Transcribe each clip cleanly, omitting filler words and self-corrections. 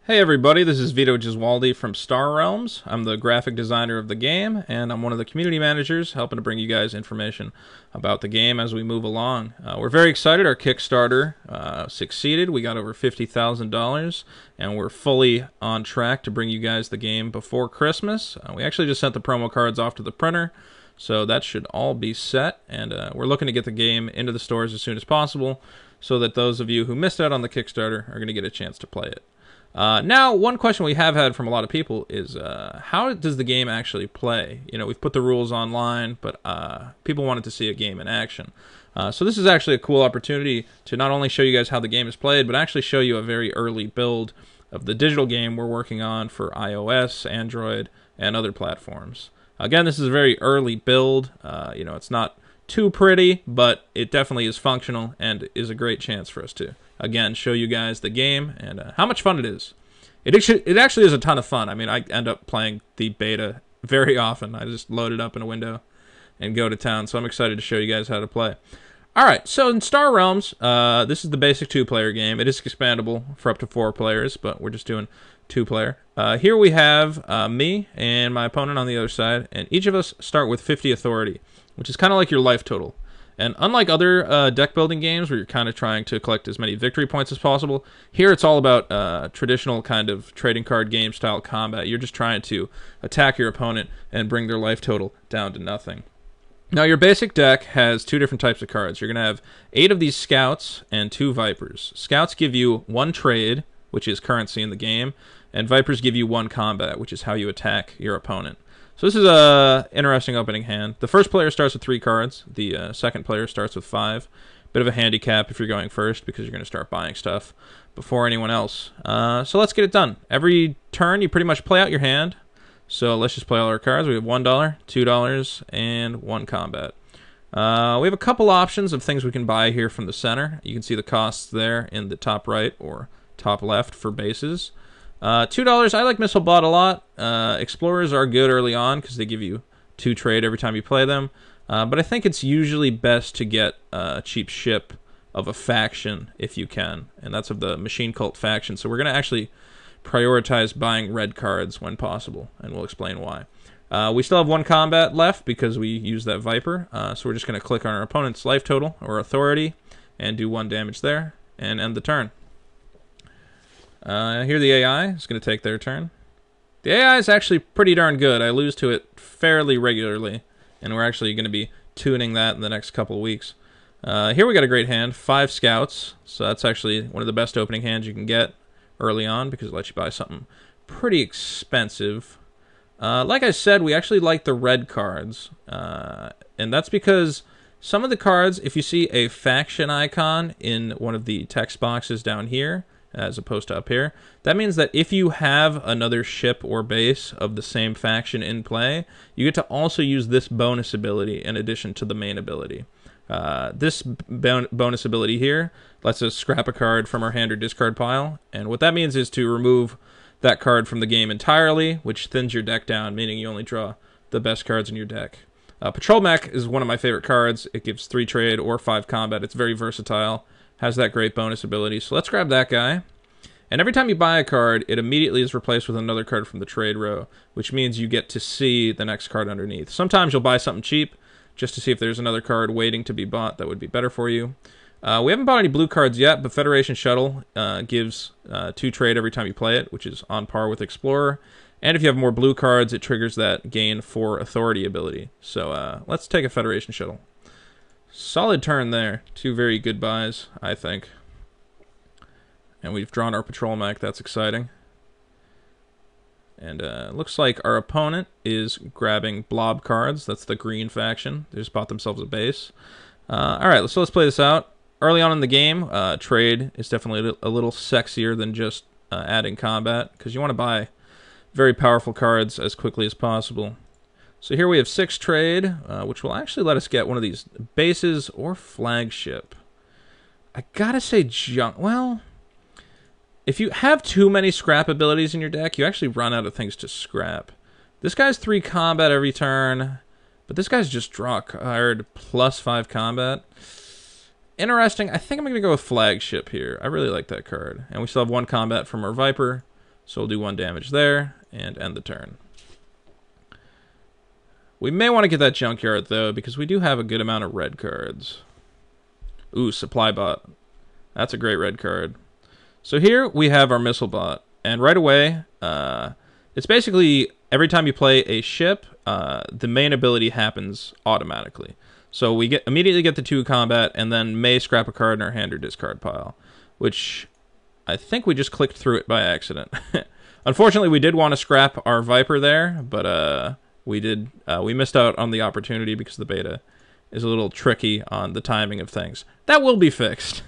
Hey everybody, this is Vito Gesualdi from Star Realms. I'm the graphic designer of the game, and I'm one of the community managers helping to bring you guys information about the game as we move along. We're very excited. Our Kickstarter succeeded. We got over $50,000, and we're fully on track to bring you guys the game before Christmas. We actually just sent the promo cards off to the printer, so that should all be set, and we're looking to get the game into the stores as soon as possible so that those of you who missed out on the Kickstarter are going to get a chance to play it. Now, one question we have had from a lot of people is, how does the game actually play? You know, we've put the rules online, but people wanted to see a game in action. So this is actually a cool opportunity to not only show you guys how the game is played, but actually show you a very early build of the digital game we're working on for iOS, Android, and other platforms. Again, this is a very early build. You know, it's not too pretty, but it definitely is functional and is a great chance for us to, again, show you guys the game and how much fun it is. It actually is a ton of fun. I mean, I end up playing the beta very often. I just load it up in a window and go to town, so I'm excited to show you guys how to play. Alright, so in Star Realms, this is the basic two-player game. It is expandable for up to 4 players, but we're just doing 2-player. Here we have me and my opponent on the other side, and each of us start with 50 authority, which is kind of like your life total. And unlike other deck building games where you're kind of trying to collect as many victory points as possible, here it's all about traditional kind of trading card game style combat. You're just trying to attack your opponent and bring their life total down to nothing. Now, your basic deck has 2 different types of cards. You're going to have 8 of these Scouts and 2 Vipers. Scouts give you 1 trade, which is currency in the game, and Vipers give you 1 combat, which is how you attack your opponent. So this is a interesting opening hand. The first player starts with 3 cards. The second player starts with 5. Bit of a handicap if you're going first because you're going to start buying stuff before anyone else. So let's get it done. Every turn you pretty much play out your hand. So let's just play all our cards. We have $1, $2, and 1 combat. We have a couple options of things we can buy here from the center. You can see the costs there in the top right or top left for bases. $2, I like Missik Bot a lot. Explorers are good early on because they give you 2 trade every time you play them. But I think it's usually best to get a cheap ship of a faction if you can. And that's of the Machine Cult faction. So we're going to actually prioritize buying red cards when possible. And we'll explain why. We still have 1 combat left because we use that Viper. So we're just going to click on our opponent's life total or authority and do 1 damage there and end the turn. Here the AI is going to take their turn. The AI is actually pretty darn good. I lose to it fairly regularly, and we're actually going to be tuning that in the next couple of weeks. Here we got a great hand, 5 Scouts, so that's actually one of the best opening hands you can get early on because it lets you buy something pretty expensive. Like I said, we actually like the red cards, and that's because some of the cards, if you see a faction icon in one of the text boxes down here, as opposed to up here, that means that if you have another ship or base of the same faction in play, you get to also use this bonus ability in addition to the main ability. This bonus ability here lets us scrap a card from our hand or discard pile, and what that means is to remove that card from the game entirely, which thins your deck down, meaning you only draw the best cards in your deck. Patrol Mech is one of my favorite cards. It gives 3 trade or 5 combat. It's very versatile. Has that great bonus ability. So let's grab that guy. And every time you buy a card, it immediately is replaced with another card from the trade row, which means you get to see the next card underneath. Sometimes you'll buy something cheap just to see if there's another card waiting to be bought that would be better for you. We haven't bought any blue cards yet, but Federation Shuttle gives 2 trade every time you play it, which is on par with Explorer. And if you have more blue cards, it triggers that gain 4 authority ability. So let's take a Federation Shuttle. Solid turn there. 2 very good buys, I think. And we've drawn our Patrol Mech. That's exciting. And looks like our opponent is grabbing blob cards. That's the green faction. They just bought themselves a base. Alright, so let's play this out. Early on in the game, trade is definitely a little sexier than just adding combat, because you want to buy very powerful cards as quickly as possible. So here we have 6 trade, which will actually let us get one of these bases or flagship. I gotta say junk. Well, if you have too many scrap abilities in your deck, you actually run out of things to scrap. This guy's 3 combat every turn, but this guy's just draw a card plus 5 combat. Interesting. I think I'm going to go with flagship here. I really like that card. And we still have 1 combat from our Viper, So we'll do 1 damage there and end the turn. We may want to get that junkyard, though, because we do have a good amount of red cards. Ooh, Supply Bot. That's a great red card. So here we have our Missile Bot. And right away, it's basically every time you play a ship, the main ability happens automatically. So we immediately get the 2 combat, and then may scrap a card in our hand or discard pile, which I think we just clicked through it by accident. Unfortunately, we did want to scrap our Viper there, but we missed out on the opportunity because the beta is a little tricky on the timing of things. That will be fixed.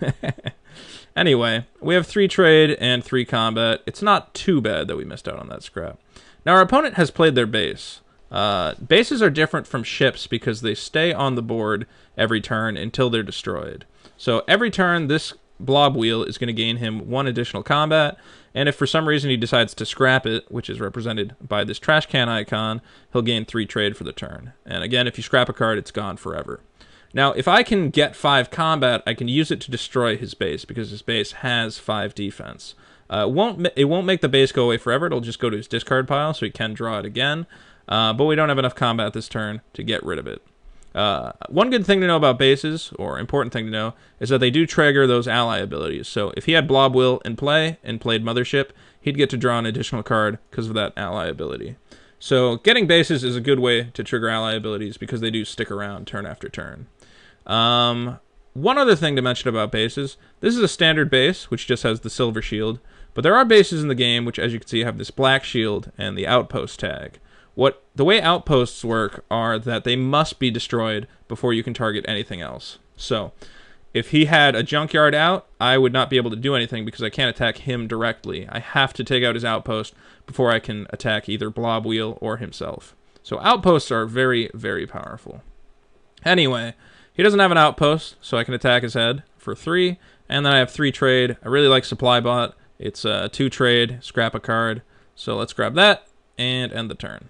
Anyway, we have 3 trade and 3 combat. It's not too bad that we missed out on that scrap. Now, our opponent has played their base. Bases are different from ships because they stay on the board every turn until they're destroyed. So every turn, this blob wheel is going to gain him 1 additional combat, and if for some reason he decides to scrap it, which is represented by this trash can icon, he'll gain 3 trade for the turn. And again, if you scrap a card, it's gone forever. Now, if I can get 5 combat, I can use it to destroy his base, because his base has 5 defense. It won't make the base go away forever, it'll just go to his discard pile, so he can draw it again. But we don't have enough combat this turn to get rid of it. One good thing to know about bases, or important thing to know, is that they do trigger those ally abilities. So if he had Blob Wheel in play and played Mothership, he'd get to draw an additional card because of that ally ability. So getting bases is a good way to trigger ally abilities because they do stick around turn after turn. One other thing to mention about bases, this is a standard base, which just has the silver shield, but there are bases in the game which, as you can see, have this black shield and the outpost tag. The way outposts work are that they must be destroyed before you can target anything else. So, if he had a junkyard out, I would not be able to do anything because I can't attack him directly. I have to take out his outpost before I can attack either Blob Wheel or himself. So outposts are very, very powerful. Anyway, he doesn't have an outpost, so I can attack his head for 3, and then I have 3 trade. I really like Supply Bot. It's 2 trade, scrap a card. So let's grab that and end the turn.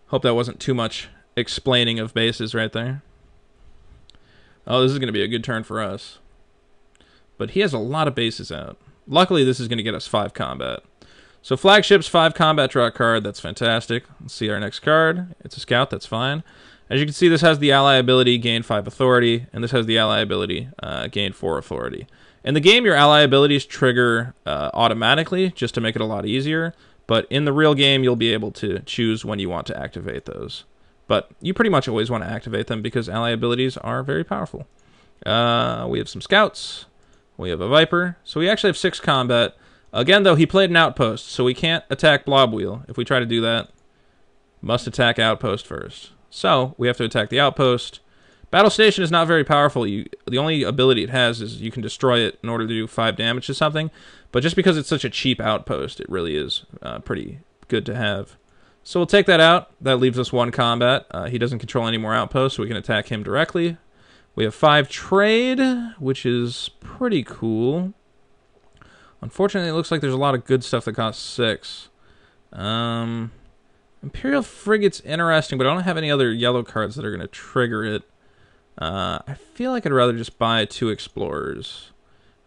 Hope that wasn't too much explaining of bases right there. Oh, this is going to be a good turn for us. But he has a lot of bases out. Luckily, this is going to get us 5 combat. So flagships, 5 combat, draw a card. That's fantastic. Let's see our next card. It's a scout. That's fine. As you can see, this has the ally ability, gain 5 authority, and this has the ally ability, gain 4 authority. In the game, your ally abilities trigger automatically, just to make it a lot easier. But in the real game, you'll be able to choose when you want to activate those. But you pretty much always want to activate them because ally abilities are very powerful. We have some scouts. We have a Viper. So we actually have 6 combat. Again, though, he played an outpost, so we can't attack Blob Wheel. If we try to do that, must attack outpost first. So we have to attack the outpost. Battle Station is not very powerful. The only ability it has is you can destroy it in order to do 5 damage to something. But just because it's such a cheap outpost, it really is pretty good to have. So we'll take that out. That leaves us 1 combat. He doesn't control any more outposts, so we can attack him directly. We have 5 trade, which is pretty cool. Unfortunately, it looks like there's a lot of good stuff that costs 6. Imperial Frigate's interesting, but I don't have any other yellow cards that are going to trigger it. I feel like I'd rather just buy 2 Explorers.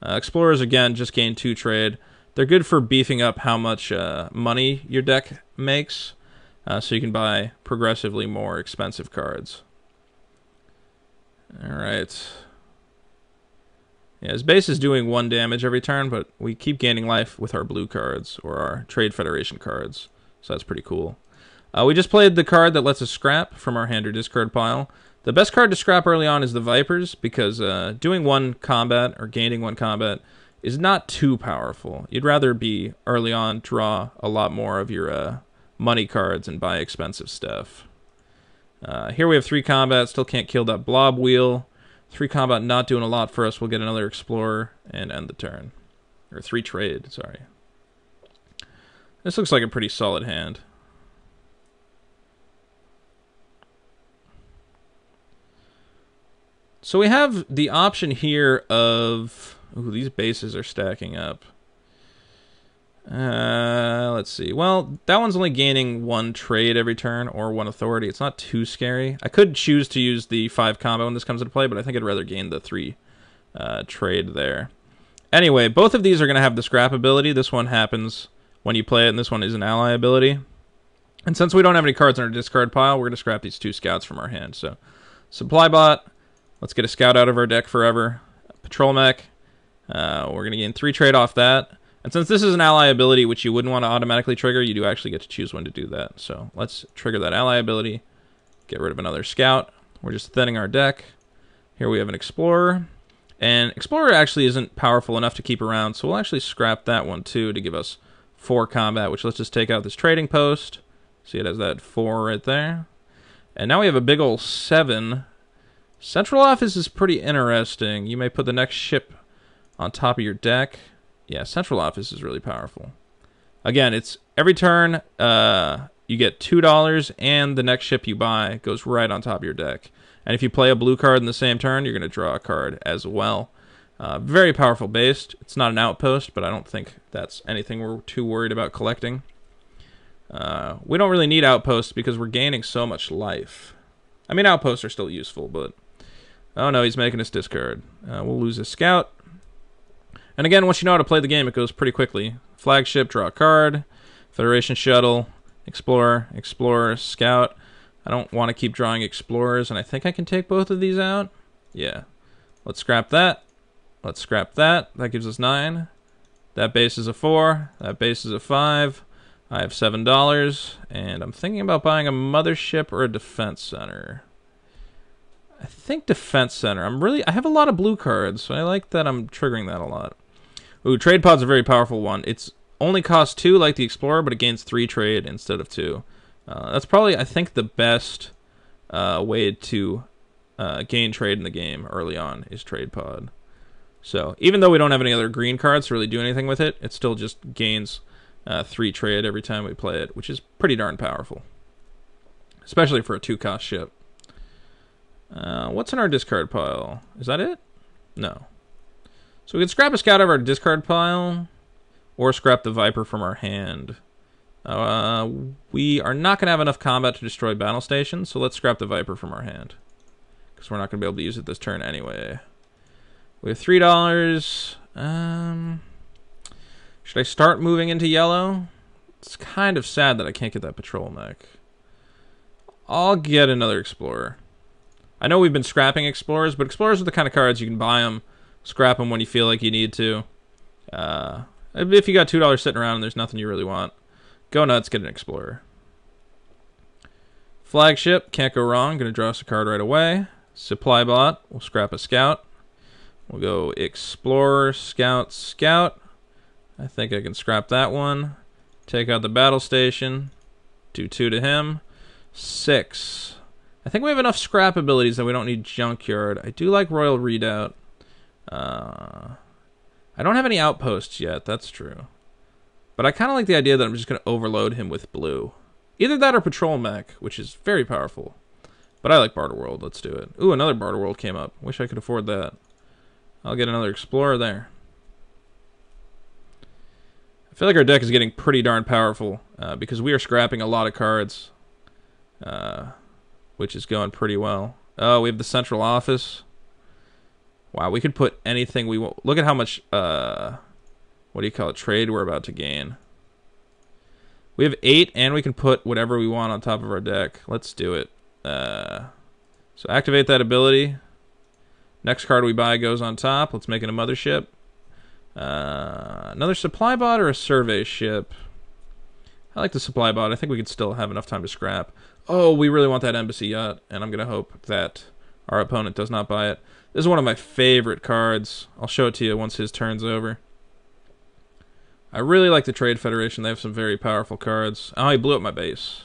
Explorers, again, just gain 2 trade. They're good for beefing up how much money your deck makes, so you can buy progressively more expensive cards. Alright. Yeah, his base is doing 1 damage every turn, but we keep gaining life with our blue cards, or our Trade Federation cards, so that's pretty cool. We just played the card that lets us scrap from our hand or discard pile. The best card to scrap early on is the Vipers, because doing 1 combat, or gaining 1 combat, is not too powerful. You'd rather be, early on, draw a lot more of your money cards and buy expensive stuff. Here we have 3 combat, still can't kill that Blob Wheel. 3 combat not doing a lot for us, we'll get another Explorer and end the turn. Or 3 trade, sorry. This looks like a pretty solid hand. So we have the option here of... Ooh, these bases are stacking up. Let's see. Well, that one's only gaining 1 trade every turn, or 1 authority. It's not too scary. I could choose to use the 5 combo when this comes into play, but I think I'd rather gain the 3 trade there. Anyway, both of these are going to have the scrap ability. This one happens when you play it, and this one is an ally ability. And since we don't have any cards in our discard pile, we're going to scrap these 2 scouts from our hand. So, Supply Bot, let's get a scout out of our deck forever. Patrol Mech, we're going to gain 3 trade off that. And since this is an ally ability, which you wouldn't want to automatically trigger, you do actually get to choose when to do that. So, let's trigger that ally ability, get rid of another scout. We're just thinning our deck. Here we have an Explorer. And Explorer actually isn't powerful enough to keep around, so we'll actually scrap that one too to give us 4 combat, which let's just take out this trading post. See, it has that 4 right there. And now we have a big ol' 7. Central Office is pretty interesting. You may put the next ship on top of your deck. Yeah, Central Office is really powerful. Again, it's every turn you get $2, and the next ship you buy goes right on top of your deck. And if you play a blue card in the same turn, you're going to draw a card as well. Very powerful based. It's not an outpost, but I don't think that's anything we're too worried about collecting. We don't really need outposts because we're gaining so much life. I mean, outposts are still useful, but... Oh no, he's making us discard. We'll lose a scout. And again, once you know how to play the game, it goes pretty quickly. Flagship, draw a card. Federation Shuttle, Explorer, Explorer, Scout. I don't want to keep drawing Explorers, and I think I can take both of these out. Yeah. Let's scrap that. Let's scrap that. That gives us 9. That base is a 4. That base is a 5. I have $7, and I'm thinking about buying a Mothership or a Defense Center. I think Defense Center. I have a lot of blue cards, so I like that I'm triggering that a lot. Ooh, Trade Pod's a very powerful one. It's only costs 2 like the Explorer, but it gains 3 trade instead of 2. That's probably, I think, the best way to gain trade in the game early on is Trade Pod. So, even though we don't have any other green cards to really do anything with it, it still just gains 3 trade every time we play it, which is pretty darn powerful. Especially for a 2-cost ship. What's in our discard pile? Is that it? No. So we can scrap a scout out of our discard pile, or scrap the Viper from our hand. We are not going to have enough combat to destroy battle stations, so let's scrap the Viper from our hand. Because we're not going to be able to use it this turn anyway. We have $3. Should I start moving into yellow? It's kind of sad that I can't get that patrol mech. I'll get another Explorer. I know we've been scrapping Explorers, but Explorers are the kind of cards you can buy them, scrap them when you feel like you need to. If you got $2 sitting around and there's nothing you really want, go nuts, get an Explorer. Flagship, can't go wrong. Going to draw us a card right away. Supply Bot, we'll scrap a Scout. We'll go Explorer, Scout, Scout. I think I can scrap that one. Take out the battle station. Do 2 to him. 6. I think we have enough scrap abilities that we don't need Junkyard. I do like Royal Redoubt. I don't have any outposts yet, that's true. But I kind of like the idea that I'm just going to overload him with blue. Either that or Patrol Mech, which is very powerful. But I like Barter World, let's do it. Ooh, another Barter World came up. Wish I could afford that. I'll get another Explorer there. I feel like our deck is getting pretty darn powerful because we are scrapping a lot of cards, which is going pretty well. Oh, we have the Central Office. Wow, we could put anything we want. Look at how much, what do you call it, trade we're about to gain. We have 8, and we can put whatever we want on top of our deck. Let's do it. So activate that ability. Next card we buy goes on top. Let's make it a Mothership. Another Supply Bot or a Survey Ship? I like the Supply Bot. I think we could still have enough time to scrap. Oh, we really want that Embassy Yacht, and I'm going to hope that our opponent does not buy it. This is one of my favorite cards. I'll show it to you once his turn's over. I really like the Trade Federation. They have some very powerful cards. Oh, he blew up my base.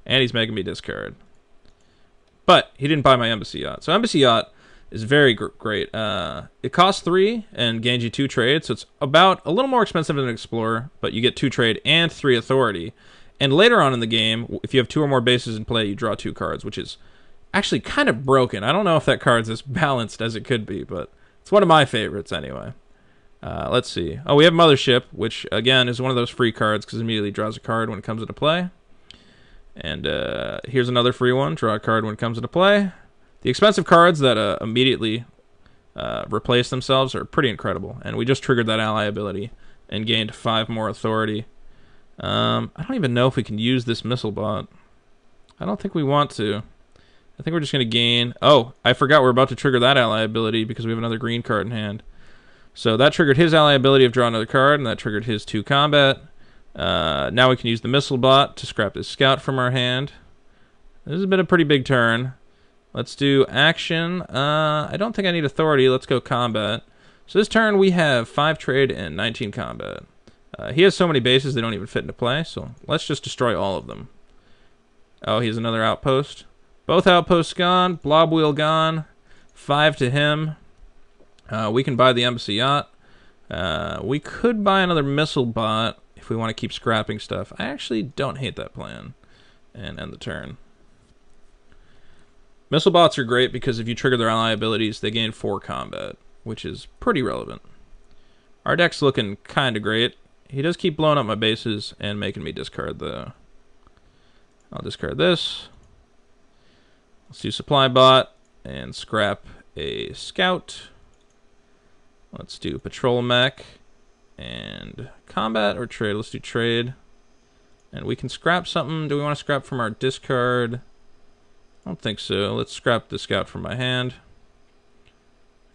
And he's making me discard. But he didn't buy my Embassy Yacht. So Embassy Yacht is very great. It costs 3 and gains you 2 trade, so it's about a little more expensive than an Explorer, but you get 2 trade and 3 authority. And later on in the game, if you have 2 or more bases in play, you draw 2 cards, which is actually kind of broken. I don't know if that card's as balanced as it could be, but it's one of my favorites anyway. Let's see. Oh, we have Mothership, which, again, is one of those free cards because it immediately draws a card when it comes into play. And here's another free one. Draw a card when it comes into play. The expensive cards that immediately replace themselves are pretty incredible. And we just triggered that ally ability and gained 5 more authority. I don't even know if we can use this Missile Bot. I don't think we want to. I think we're just going to gain... Oh, I forgot we're about to trigger that ally ability because we have another green card in hand. So that triggered his ally ability of draw another card, and that triggered his 2 combat. Now we can use the Missile Bot to scrap this scout from our hand. This has been a pretty big turn. Let's do action. I don't think I need authority. Let's go combat. So this turn we have 5 trade and 19 combat. He has so many bases they don't even fit into play, so let's just destroy all of them. Oh, he has another outpost. Both outposts gone. Blob wheel gone. 5 to him. We can buy the Embassy Yacht. We could buy another Missile Bot if we want to keep scrapping stuff. I actually don't hate that plan. And end the turn. Missile Bots are great because if you trigger their ally abilities, they gain 4 combat, which is pretty relevant. Our deck's looking kind of great. He does keep blowing up my bases and making me discard the... I'll discard this. Let's do Supply Bot and scrap a Scout. Let's do Patrol Mech and Combat or Trade. Let's do Trade. And we can scrap something. Do we want to scrap from our discard? I don't think so. Let's scrap the Scout from my hand.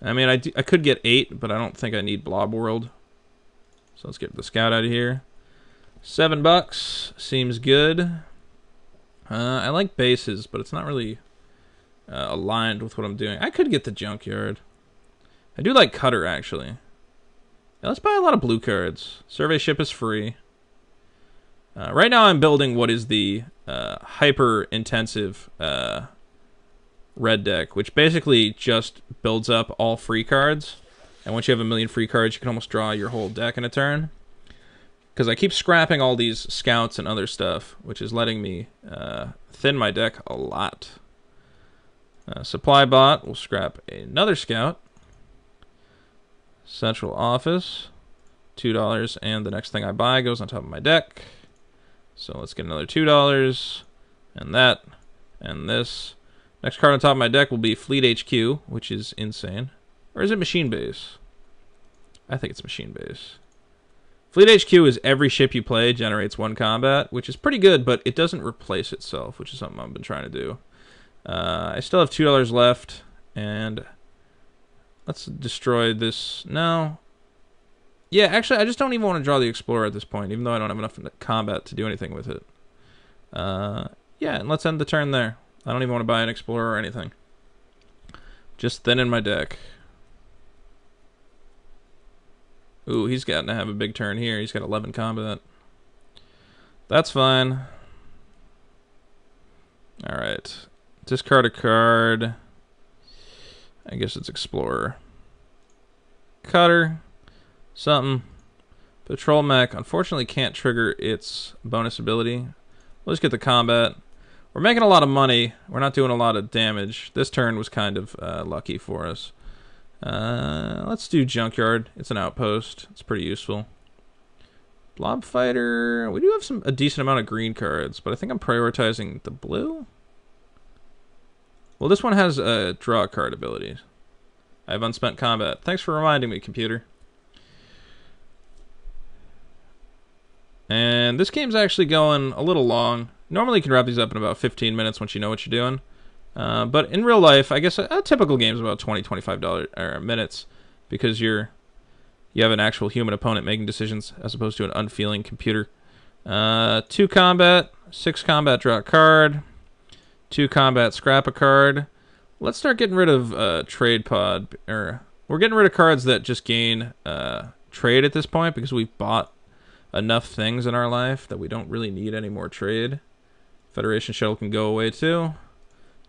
I mean, I could get 8, but I don't think I need Blob World. So let's get the Scout out of here. $7 seems good. I like bases, but it's not really aligned with what I'm doing. I could get the Junkyard. I do like Cutter, actually. Yeah, let's buy a lot of blue cards. Survey Ship is free. Right now I'm building what is the hyper-intensive red deck, which basically just builds up all free cards. And once you have 1,000,000 free cards, you can almost draw your whole deck in a turn. Because I keep scrapping all these scouts and other stuff, which is letting me thin my deck a lot. Supply Bot will scrap another scout. Central Office, $2, and the next thing I buy goes on top of my deck. So let's get another $2, and that, and this. Next card on top of my deck will be Fleet HQ, which is insane. Or is it Machine Base? I think it's Machine Base. Fleet HQ is every ship you play generates 1 combat, which is pretty good, but it doesn't replace itself, which is something I've been trying to do. I still have $2 left, and let's destroy this. No. Yeah, actually, I just don't even want to draw the Explorer at this point, even though I don't have enough combat to do anything with it. Yeah, and let's end the turn there. I don't even want to buy an Explorer or anything. Just thinning my deck. Ooh, he's gotten to have a big turn here. He's got 11 combat. That's fine. Alright. Discard a card. I guess it's Explorer. Cutter. Something. Patrol Mech. Unfortunately can't trigger its bonus ability. We'll just get the combat. We're making a lot of money. We're not doing a lot of damage. This turn was kind of lucky for us. Let's do Junkyard. It's an outpost. It's pretty useful. Blob Fighter. We do have a decent amount of green cards, but I think I'm prioritizing the blue. Well, this one has a draw card ability. I have unspent combat. Thanks for reminding me, computer. And this game's actually going a little long. Normally you can wrap these up in about 15 minutes once you know what you're doing. But in real life, I guess a typical game is about $20-25 minutes because you have an actual human opponent making decisions as opposed to an unfeeling computer. 2 combat, 6 combat, draw a card. 2 combat, scrap a card. Let's start getting rid of trade pod. We're getting rid of cards that just gain trade at this point because we've bought enough things in our life that we don't really need any more trade. Federation Shuttle can go away too.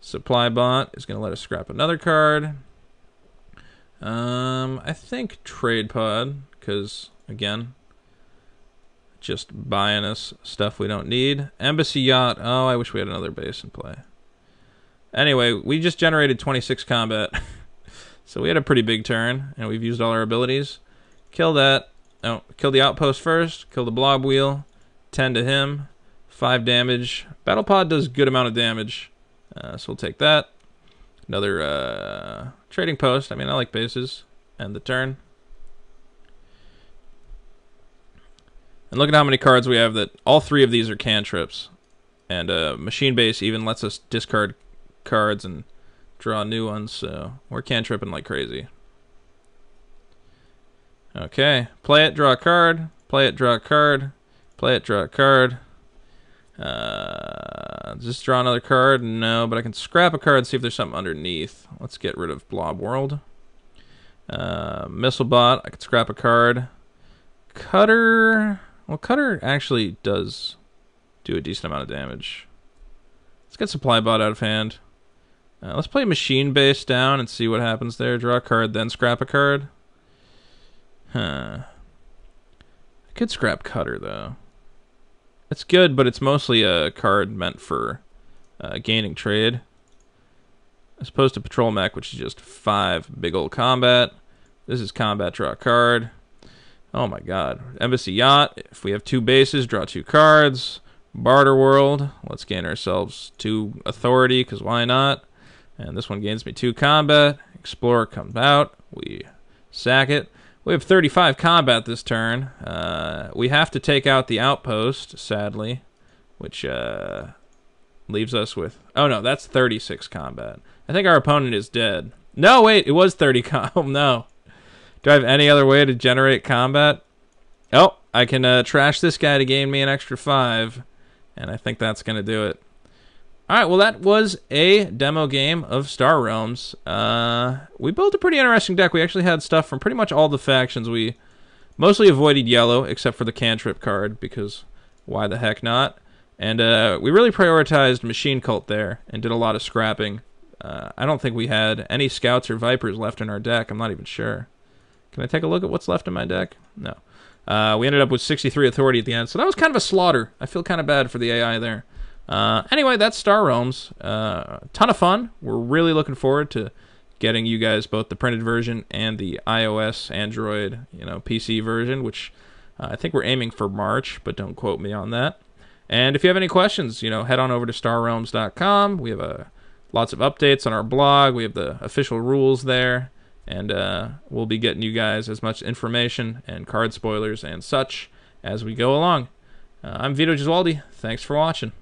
Supply Bot is going to let us scrap another card. I think Trade Pod, because, again, just buying us stuff we don't need. Embassy Yacht. Oh, I wish we had another base in play. Anyway, we just generated 26 combat. So we had a pretty big turn, and we've used all our abilities. Kill that. Oh, kill the outpost first. Kill the blob wheel. 10 to him. 5 damage. Battle Pod does good amount of damage. So we'll take that. Another trading post. I mean, I like bases. End the turn. And look at how many cards we have that all 3 of these are cantrips. And Machine Base even lets us discard cards and draw new ones, so we're cantripping like crazy. Okay, play it, draw a card. Play it, draw a card. Play it, draw a card. Just draw another card? No, but I can scrap a card and see if there's something underneath. Let's get rid of Blob World. Missik Bot, I can scrap a card. Cutter... Well, Cutter actually does do a decent amount of damage. Let's get Supply Bot out of hand. Let's play Machine Base down and see what happens there. Draw a card, then scrap a card. I could scrap Cutter, though. It's good, but it's mostly a card meant for gaining trade. As opposed to Patrol Mech, which is just 5 big old combat. This is combat, draw a card. Oh my god. Embassy Yacht. If we have 2 bases, draw 2 cards. Barter World. Let's gain ourselves 2 authority, because why not? And this one gains me 2 combat. Explorer comes out. We sack it. We have 35 combat this turn. We have to take out the outpost, sadly, which leaves us with... Oh no, that's 36 combat. I think our opponent is dead. No, wait, it was 30 Oh no. Do I have any other way to generate combat? Oh, I can trash this guy to gain me an extra 5. And I think that's going to do it. Alright, well that was a demo game of Star Realms. We built a pretty interesting deck. We actually had stuff from pretty much all the factions. We mostly avoided yellow, except for the cantrip card, because why the heck not? And we really prioritized Machine Cult there, and did a lot of scrapping. I don't think we had any Scouts or Vipers left in our deck. I'm not even sure. Can I take a look at what's left in my deck? No. We ended up with 63 authority at the end, so that was kind of a slaughter. I feel kind of bad for the AI there. Anyway, that's Star Realms. Ton of fun. We're really looking forward to getting you guys both the printed version and the iOS, Android, PC version, which I think we're aiming for March, but don't quote me on that. And if you have any questions, head on over to starrealms.com. We have lots of updates on our blog. We have the official rules there. And we'll be getting you guys as much information and card spoilers and such as we go along. I'm Vito Gesualdi. Thanks for watching.